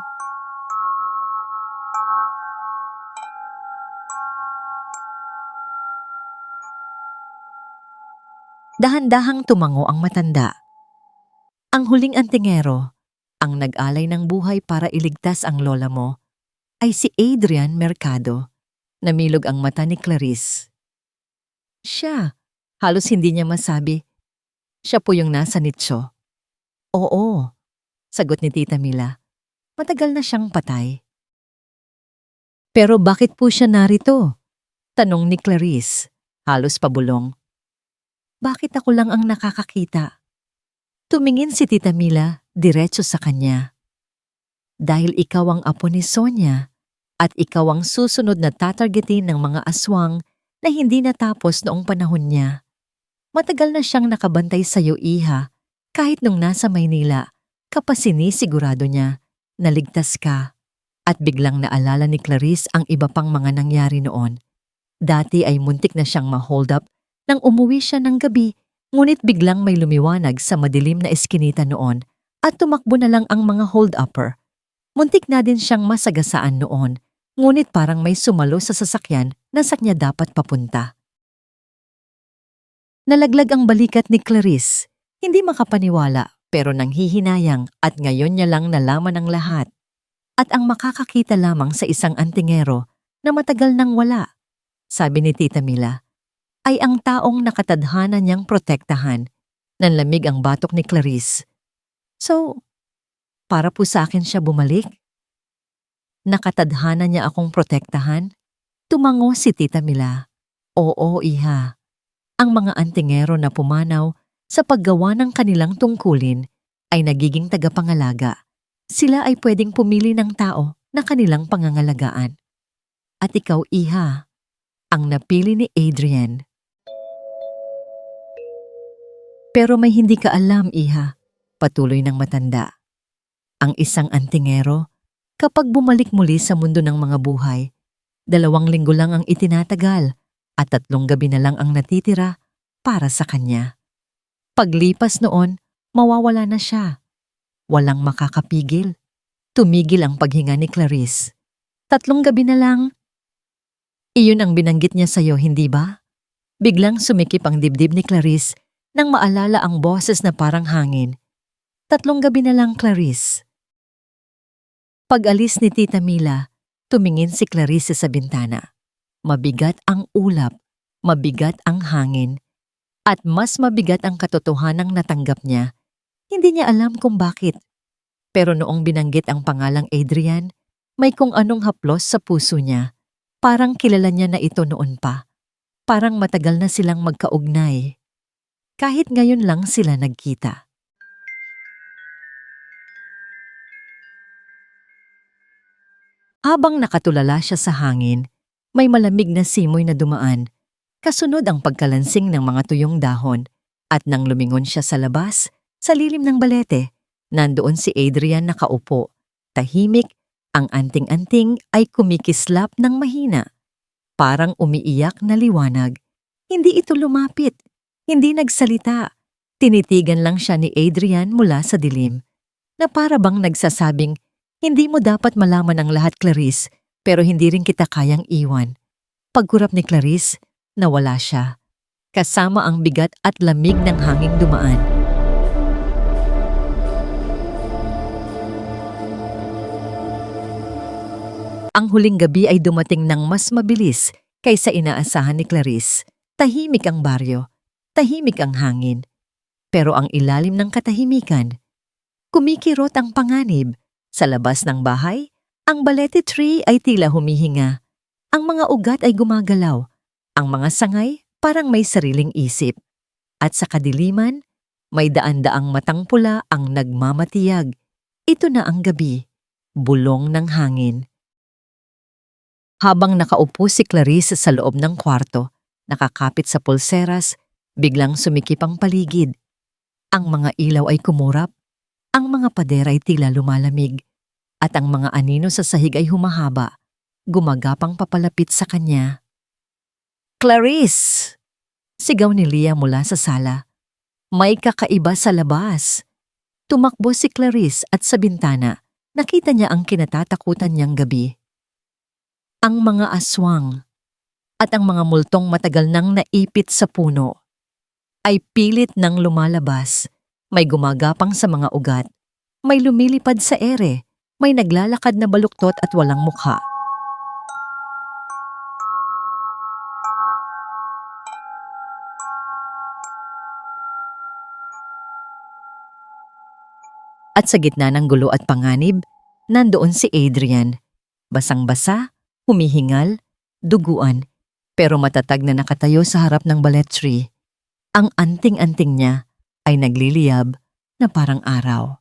Dahan-dahang tumango ang matanda. Ang huling antingero, ang nag-alay ng buhay para iligtas ang lola mo, ay si Adrian Mercado. Namilog ang mata ni Clarice. Siya, halos hindi niya masabi. Siya po yung nasa nitso. Oo, sagot ni Tita Mila. Matagal na siyang patay. Pero bakit po siya narito? Tanong ni Clarice, halos pabulong. Bakit ako lang ang nakakakita? Tumingin si Tita Mila diretso sa kanya. Dahil ikaw ang apo ni Sonia at ikaw ang susunod na tatargetin ng mga aswang na hindi natapos noong panahon niya. Matagal na siyang nakabantay sa iyo, iha, kahit nung nasa Maynila, kapasinisigurado niya na ligtas ka. At biglang naalala ni Clarice ang iba pang mga nangyari noon. Dati ay muntik na siyang ma-hold up nang umuwi siya ng gabi, ngunit biglang may lumiwanag sa madilim na eskinita noon at tumakbo na lang ang mga hold-upper. Muntik na din siyang masagasaan noon, ngunit parang may sumalo sa sasakyan na sa kanya dapat papunta. Nalaglag ang balikat ni Clarice, hindi makapaniwala pero nanghihinayang at ngayon niya lang nalaman ang lahat. At ang makakakita lamang sa isang antingero na matagal nang wala, sabi ni Tita Mila, ay ang taong nakatadhana niyang protektahan. Nanlamig ang batok ni Clarice. So, para po sa akin siya bumalik? Nakatadhana niya akong protektahan? Tumango si Tita Mila. Oo, iha. Ang mga antingero na pumanaw sa paggawa ng kanilang tungkulin ay nagiging tagapangalaga. Sila ay pwedeng pumili ng tao na kanilang pangangalagaan. At ikaw, iha, ang napili ni Adrian. Pero may hindi ka alam, iha, patuloy ng matanda. Ang isang antingero, kapag bumalik muli sa mundo ng mga buhay, 2 linggo lang ang itinatagal at 3 gabi na lang ang natitira para sa kanya. Paglipas noon, mawawala na siya. Walang makakapigil. Tumigil ang paghinga ni Clarice. 3 gabi na lang. Iyon ang binanggit niya sa'yo, hindi ba? Biglang sumikip ang dibdib ni Clarice nang maalala ang boses na parang hangin. 3 gabi na lang, Clarice. Pag-alis ni Tita Mila, Tumingin si Clarice sa bintana. Mabigat ang ulap, mabigat ang hangin, at mas mabigat ang katotohanang natanggap niya. Hindi niya alam kung bakit. Pero noong binanggit ang pangalang Adrian, may kung anong haplos sa puso niya. Parang kilala niya na ito noon pa. Parang matagal na silang magkaugnay. Kahit ngayon lang sila nagkita. Habang nakatulala siya sa hangin, may malamig na simoy na dumaan. Kasunod ang pagkalansing ng mga tuyong dahon. At nang lumingon siya sa labas, sa lilim ng balete, nandoon si Adrian nakaupo. Tahimik, ang anting-anting ay kumikislap ng mahina. Parang umiiyak na liwanag. Hindi ito lumapit. Hindi nagsalita. Tinitigan lang siya ni Adrian mula sa dilim. Na para bang nagsasabing, hindi mo dapat malaman ang lahat, Clarice, pero hindi rin kita kayang iwan. Pagkurap ni Clarice, nawala siya. Kasama ang bigat at lamig ng hanging dumaan. Ang huling gabi ay dumating ng mas mabilis kaysa inaasahan ni Clarice. Tahimik ang baryo, tahimik ang hangin. Pero ang ilalim ng katahimikan, kumikirot ang panganib. Sa labas ng bahay, ang balete tree ay tila humihinga. Ang mga ugat ay gumagalaw. Ang mga sangay parang may sariling isip. At sa kadiliman, may daan-daang matang pula ang nagmamatiyag. Ito na ang gabi, bulong ng hangin. Habang nakaupo si Clarice sa loob ng kwarto, nakakapit sa pulseras, biglang sumikip ang paligid. Ang mga ilaw ay kumurap, ang mga pader ay tila lumalamig, at ang mga anino sa sahig ay humahaba, gumagapang papalapit sa kanya. "Clarice!" Sigaw ni Leah mula sa sala. May kakaiba sa labas. Tumakbo si Clarice at sa bintana, nakita niya ang kinatatakutan niyang gabi. Ang mga aswang at ang mga multong matagal nang naipit sa puno ay pilit nang lumalabas. May gumagapang sa mga ugat, may lumilipad sa ere, may naglalakad na baluktot at walang mukha. At sa gitna ng gulo at panganib, nandoon si Adrian. Basang-basa, humihingal, duguan, pero matatag na nakatayo sa harap ng ballet tree. Ang anting-anting niya ay nagliliyab na parang araw.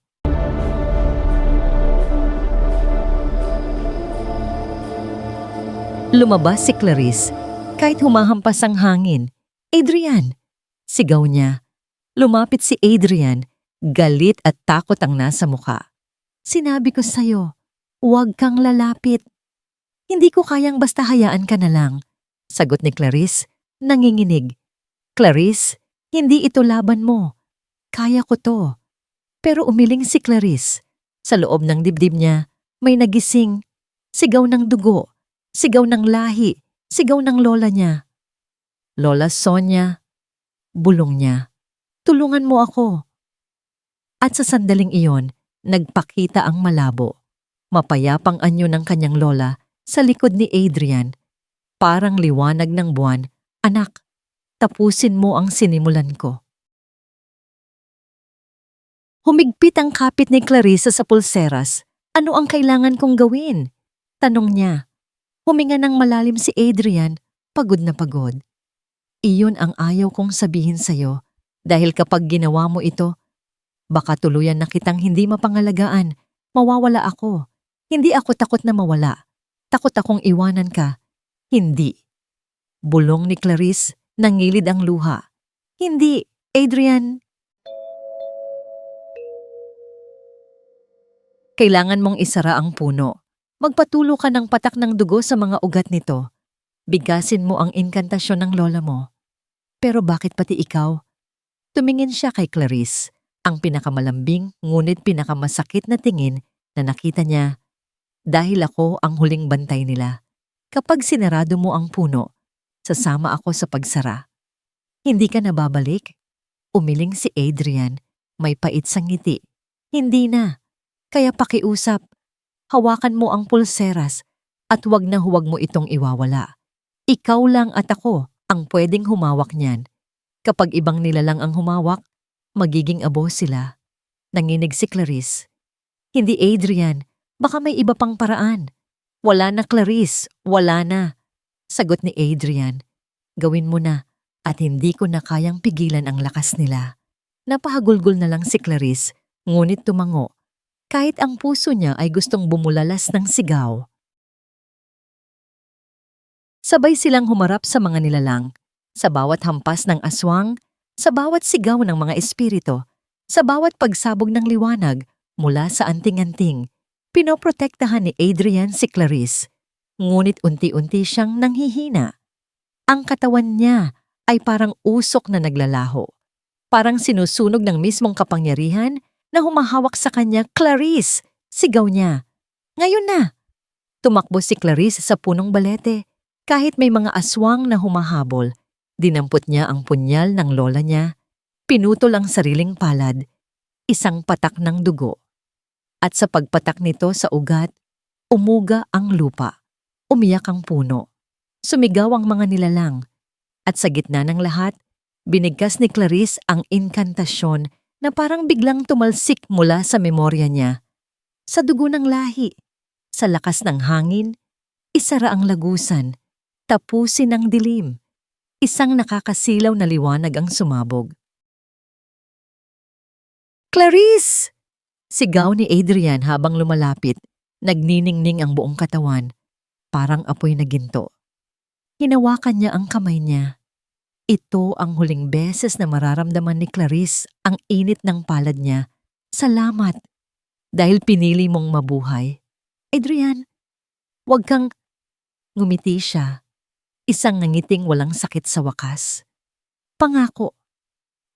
Lumabas si Clarice kahit humahampas ang hangin. "Adrian!" Sigaw niya. Lumapit si Adrian, galit at takot ang nasa muka. "Sinabi ko sa'yo, huwag kang lalapit." "Hindi ko kayang basta hayaan ka na lang," sagot ni Clarice, nanginginig. "Clarice, hindi ito laban mo. Kaya ko to." Pero umiling si Clarice. Sa loob ng dibdib niya, may nagising. Sigaw ng dugo, sigaw ng lahi, sigaw ng lola niya. "Lola Sonia," bulong niya, "tulungan mo ako." At sa sandaling iyon, nagpakita ang malabo. Mapayapang anyo ng kanyang lola sa likod ni Adrian. Parang liwanag ng buwan, "Anak, tapusin mo ang sinimulan ko." Humigpit ang kapit ni Clarissa sa pulseras. "Ano ang kailangan kong gawin?" tanong niya. Huminga ng malalim si Adrian, pagod na pagod. "Iyon ang ayaw kong sabihin sa'yo, dahil kapag ginawa mo ito, baka tuluyan na kitang hindi mapangalagaan, mawawala ako. Hindi ako takot na mawala. Takot akong iwanan ka. Hindi." Bulong ni Clarice, nangilid ang luha. "Hindi, Adrian." "Kailangan mong isara ang puno. Magpatulo ka ng patak ng dugo sa mga ugat nito. Bigasin mo ang inkantasyon ng lola mo." "Pero bakit pati ikaw?" Tumingin siya kay Clarice, ang pinakamalambing ngunit pinakamasakit na tingin na nakita niya. "Dahil ako ang huling bantay nila. Kapag sinarado mo ang puno, sasama ako sa pagsara. Hindi ka na babalik?" Umiling si Adrian, may pait sa ngiti. "Hindi na. Kaya pakiusap, hawakan mo ang pulseras At huwag na huwag mo itong iwawala. Ikaw lang at ako ang pwedeng humawak niyan. Kapag ibang nilalang ang humawak, magiging abo sila. Nanginig si Clarice. Hindi, Adrian. Baka may iba pang paraan. Wala na, Clarice. Wala na. Sagot ni Adrian. Gawin mo na at hindi ko na kayang pigilan ang lakas nila. Napahagulgol na lang si Clarice, ngunit tumango. Kahit ang puso niya ay gustong bumulalas ng sigaw. Sabay silang humarap sa mga nilalang. Sa bawat hampas ng aswang, sa bawat sigaw ng mga espiritu, sa bawat pagsabog ng liwanag mula sa anting-anting, pinoprotektahan ni Adrian si Clarice. Ngunit unti-unti siyang nanghihina. Ang katawan niya ay parang usok na naglalaho. Parang sinusunog ng mismong kapangyarihan na humahawak sa kanya. Clarice! Sigaw niya. Ngayon na! Tumakbo si Clarice sa punong balete. Kahit may mga aswang na humahabol, dinampot niya ang punyal ng lola niya, pinutol ang sariling palad, isang patak ng dugo. At sa pagpatak nito sa ugat, umuga ang lupa, umiyak ang puno, sumigaw ang mga nilalang, at sa gitna ng lahat, binigkas ni Clarice ang inkantasyon na parang biglang tumalsik mula sa memorya niya. Sa dugo ng lahi, sa lakas ng hangin, isara ang lagusan, tapusin ang dilim. Isang nakakasilaw na liwanag ang sumabog. Clarice! Sigaw ni Adrian habang lumalapit, nagniningning ang buong katawan, parang apoy na ginto. Hinawakan niya ang kamay niya. Ito ang huling beses na mararamdaman ni Clarice ang init ng palad niya. Salamat! Dahil pinili mong mabuhay. Adrian, huwag kang... Ngumiti siya. Isang nangiting walang sakit sa wakas. Pangako,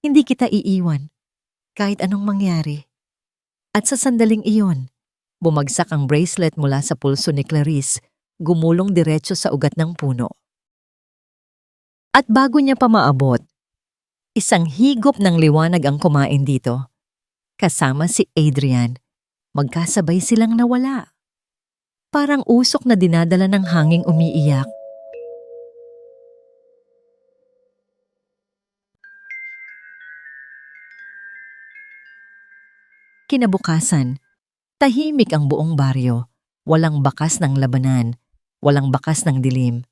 hindi kita iiwan, kahit anong mangyari. At sa sandaling iyon, bumagsak ang bracelet mula sa pulso ni Clarice, gumulong diretso sa ugat ng puno. At bago niya pa maabot, isang higop ng liwanag ang kumain dito. Kasama si Adrian, magkasabay silang nawala. Parang usok na dinadala ng hanging umiiyak. Kinabukasan, tahimik ang buong baryo. Walang bakas ng labanan, walang bakas ng dilim.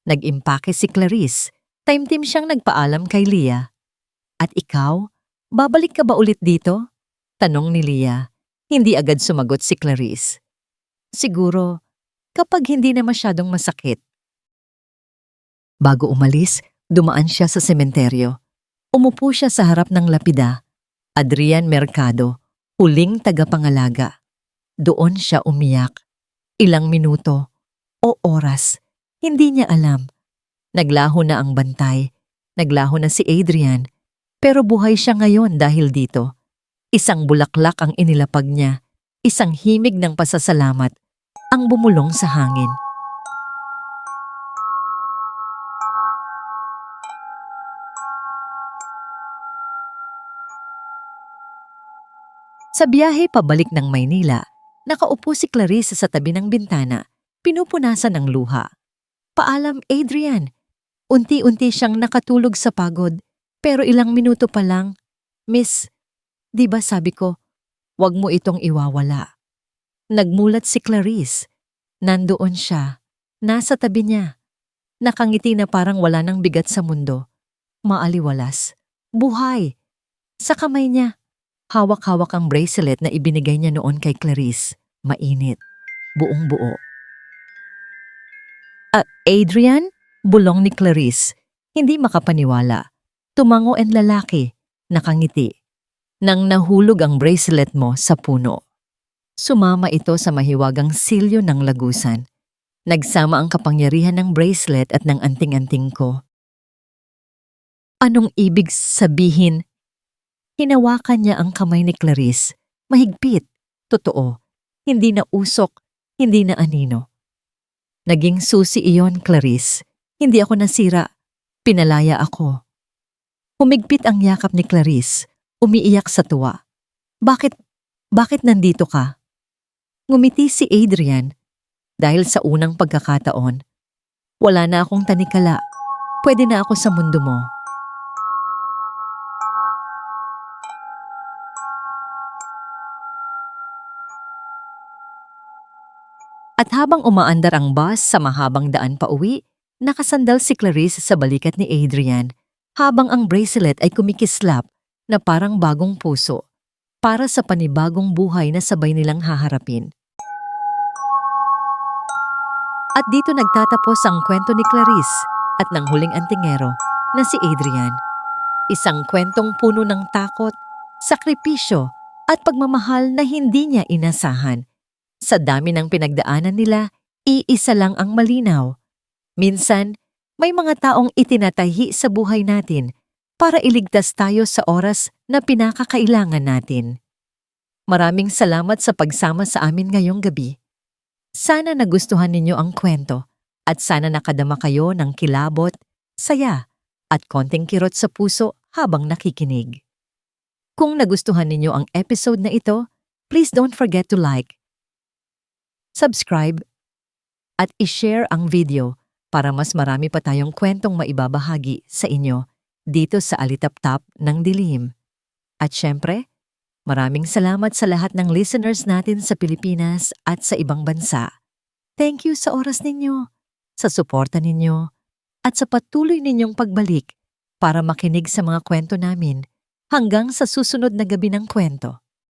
Nag-impake si Clarice, taimtim siyang nagpaalam kay Leah. At ikaw, babalik ka ba ulit dito? Tanong ni Leah. Hindi agad sumagot si Clarice. Siguro, kapag hindi na masyadong masakit. Bago umalis, dumaan siya sa sementeryo. Umupo siya sa harap ng lapida. Adrian Mercado, huling tagapangalaga. Doon siya umiyak. Ilang minuto o oras, hindi niya alam. Naglaho na ang bantay, naglaho na si Adrian, pero buhay siya ngayon dahil dito. Isang bulaklak ang inilapag niya, isang himig ng pasasalamat ang bumulong sa hangin. Sa biyahe pabalik ng Maynila, nakaupo si Clarice sa tabi ng bintana, pinupunasan ng luha. Paalam, Adrian. Unti-unti siyang nakatulog sa pagod, pero ilang minuto pa lang. Miss, di ba sabi ko, wag mo itong iwawala. Nagmulat si Clarice. Nandoon siya, nasa tabi niya. Nakangiti na parang wala nang bigat sa mundo. Maaliwalas. Buhay. Sa kamay niya. Hawak-hawak ang bracelet na ibinigay niya noon kay Clarice. Mainit. Buong buo. Adrian? Bulong ni Clarice. Hindi makapaniwala. Tumango ang lalaki. Nakangiti. Nang nahulog ang bracelet mo sa puno. Sumama ito sa mahiwagang silyo ng lagusan. Nagsama ang kapangyarihan ng bracelet at ng anting-anting ko. Anong ibig sabihin? Hinawakan niya ang kamay ni Clarice. Mahigpit. Totoo. Hindi na usok. Hindi na anino. Naging susi iyon, Clarice. Hindi ako nasira. Pinalaya ako. Humigpit ang yakap ni Clarice. Umiiyak sa tuwa. Bakit nandito ka? Ngumiti si Adrian. Dahil sa unang pagkakataon, wala na akong tanikala. Pwede na ako sa mundo mo. At habang umaandar ang bus sa mahabang daan pa uwi, nakasandal si Clarice sa balikat ni Adrian habang ang bracelet ay kumikislap na parang bagong puso para sa panibagong buhay na sabay nilang haharapin. At dito nagtatapos ang kwento ni Clarice at ng huling antingero na si Adrian. Isang kwentong puno ng takot, sakripisyo at pagmamahal na hindi niya inasahan. Sa dami ng pinagdaanan nila, iisa lang ang malinaw. Minsan, may mga taong itinatahi sa buhay natin para iligtas tayo sa oras na pinakakailangan natin. Maraming salamat sa pagsama sa amin ngayong gabi. Sana nagustuhan ninyo ang kwento at sana nakadama kayo ng kilabot, saya at konting kirot sa puso habang nakikinig. Kung nagustuhan ninyo ang episode na ito, please don't forget to like, subscribe, at i-share ang video para mas marami pa tayong kwentong maibabahagi sa inyo dito sa Alitaptap ng Dilim. At syempre, maraming salamat sa lahat ng listeners natin sa Pilipinas at sa ibang bansa. Thank you sa oras ninyo, sa suporta ninyo, at sa patuloy ninyong pagbalik para makinig sa mga kwento namin hanggang sa susunod na gabi ng kwento.